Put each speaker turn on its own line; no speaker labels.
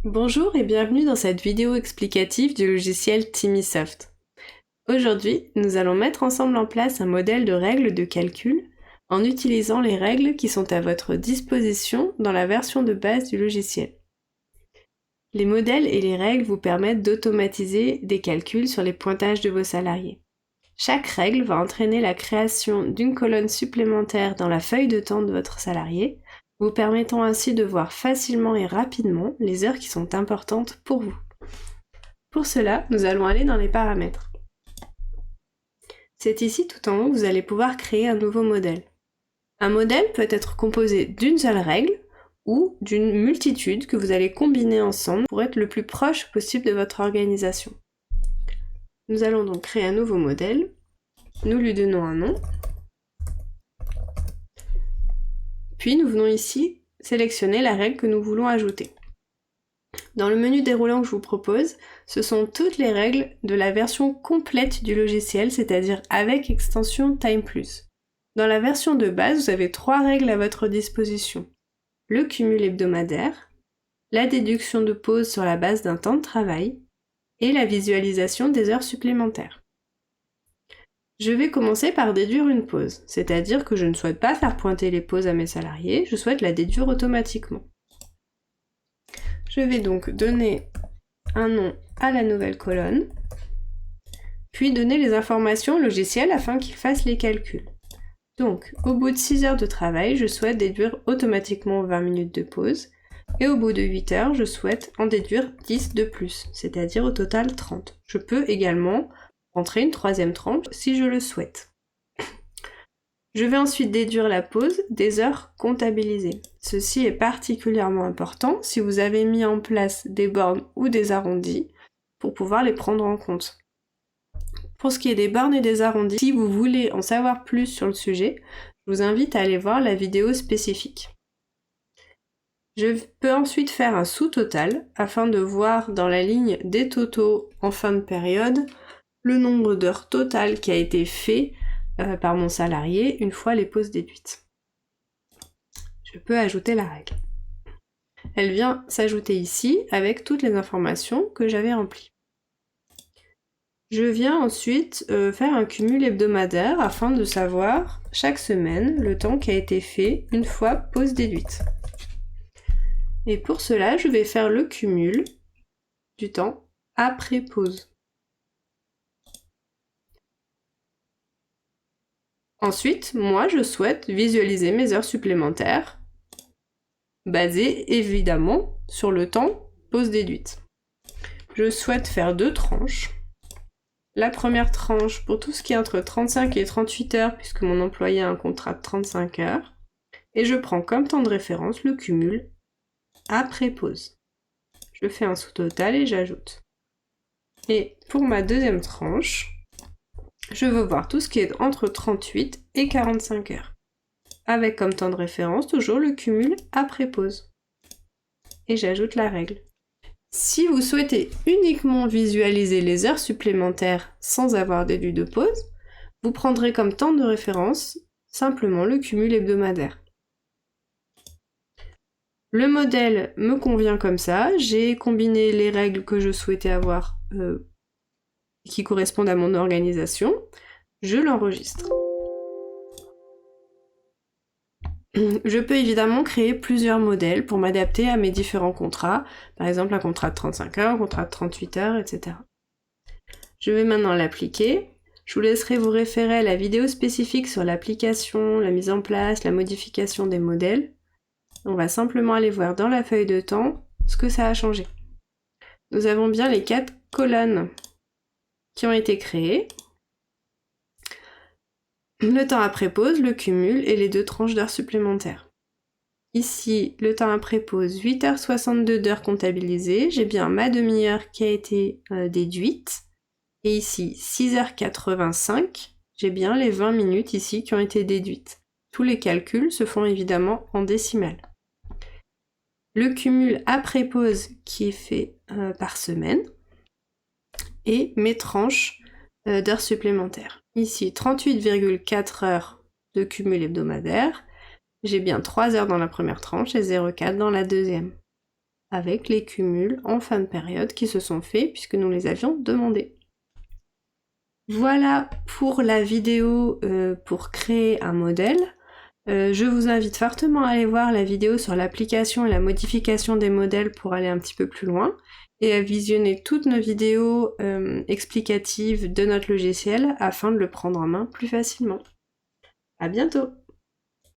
Bonjour et bienvenue dans cette vidéo explicative du logiciel Timisoft. Aujourd'hui, nous allons mettre ensemble en place un modèle de règles de calcul en utilisant les règles qui sont à votre disposition dans la version de base du logiciel. Les modèles et les règles vous permettent d'automatiser des calculs sur les pointages de vos salariés. Chaque règle va entraîner la création d'une colonne supplémentaire dans la feuille de temps de votre salarié, vous permettant ainsi de voir facilement et rapidement les heures qui sont importantes pour vous. Pour cela, nous allons aller dans les paramètres. C'est ici tout en haut que vous allez pouvoir créer un nouveau modèle. Un modèle peut être composé d'une seule règle ou d'une multitude que vous allez combiner ensemble pour être le plus proche possible de votre organisation. Nous allons donc créer un nouveau modèle. Nous lui donnons un nom. Puis nous venons ici sélectionner la règle que nous voulons ajouter. Dans le menu déroulant que je vous propose, ce sont toutes les règles de la version complète du logiciel, c'est-à-dire avec extension Time+. Dans la version de base, vous avez 3 règles à votre disposition. Le cumul hebdomadaire, la déduction de pause sur la base d'un temps de travail et la visualisation des heures supplémentaires. Je vais commencer par déduire une pause, c'est-à-dire que je ne souhaite pas faire pointer les pauses à mes salariés, je souhaite la déduire automatiquement. Je vais donc donner un nom à la nouvelle colonne, puis donner les informations au logiciel afin qu'il fasse les calculs. Donc, au bout de 6 heures de travail, je souhaite déduire automatiquement 20 minutes de pause, et au bout de 8 heures, je souhaite en déduire 10 de plus, c'est-à-dire au total 30. Je peux également rentrer une troisième tranche si je le souhaite. Je vais ensuite déduire la pause des heures comptabilisées. Ceci est particulièrement important si vous avez mis en place des bornes ou des arrondis pour pouvoir les prendre en compte. Pour ce qui est des bornes et des arrondis, si vous voulez en savoir plus sur le sujet, je vous invite à aller voir la vidéo spécifique. Je peux ensuite faire un sous-total afin de voir dans la ligne des totaux en fin de période le nombre d'heures totales qui a été fait par mon salarié une fois les pauses déduites. Je peux ajouter la règle. Elle vient s'ajouter ici avec toutes les informations que j'avais remplies. Je viens ensuite faire un cumul hebdomadaire afin de savoir chaque semaine le temps qui a été fait une fois pause déduite. Et pour cela, je vais faire le cumul du temps après pause. Ensuite, moi, je souhaite visualiser mes heures supplémentaires, basées évidemment sur le temps pause déduite. Je souhaite faire 2 tranches. La première tranche pour tout ce qui est entre 35 et 38 heures, puisque mon employé a un contrat de 35 heures. Et je prends comme temps de référence le cumul après pause. Je fais un sous-total et j'ajoute. Et pour ma deuxième tranche, je veux voir tout ce qui est entre 38 et 45 heures. Avec comme temps de référence toujours le cumul après pause. Et j'ajoute la règle. Si vous souhaitez uniquement visualiser les heures supplémentaires sans avoir déduit de pause, vous prendrez comme temps de référence simplement le cumul hebdomadaire. Le modèle me convient comme ça, j'ai combiné les règles que je souhaitais avoir qui correspondent à mon organisation, je l'enregistre. Je peux évidemment créer plusieurs modèles pour m'adapter à mes différents contrats, par exemple un contrat de 35 heures, un contrat de 38 heures, etc. Je vais maintenant l'appliquer. Je vous laisserai vous référer à la vidéo spécifique sur l'application, la mise en place, la modification des modèles. On va simplement aller voir dans la feuille de temps ce que ça a changé. Nous avons bien les 4 colonnes qui ont été créées. Le temps après pause, le cumul et les 2 tranches d'heures supplémentaires. Ici, le temps après pause, 8h62 d'heures comptabilisées. J'ai bien ma demi-heure qui a été déduite. Et ici, 6h85, j'ai bien les 20 minutes ici qui ont été déduites. Tous les calculs se font évidemment en décimales. Le cumul après pause qui est fait par semaine. Et mes tranches d'heures supplémentaires. Ici, 38,4 heures de cumul hebdomadaire. J'ai bien 3 heures dans la première tranche et 0,4 dans la deuxième. avec les cumuls en fin de période qui se sont faits puisque nous les avions demandés. Voilà pour la vidéo pour créer un modèle. Je vous invite fortement à aller voir la vidéo sur l'application et la modification des modèles pour aller un petit peu plus loin et à visionner toutes nos vidéos explicatives de notre logiciel afin de le prendre en main plus facilement. À bientôt!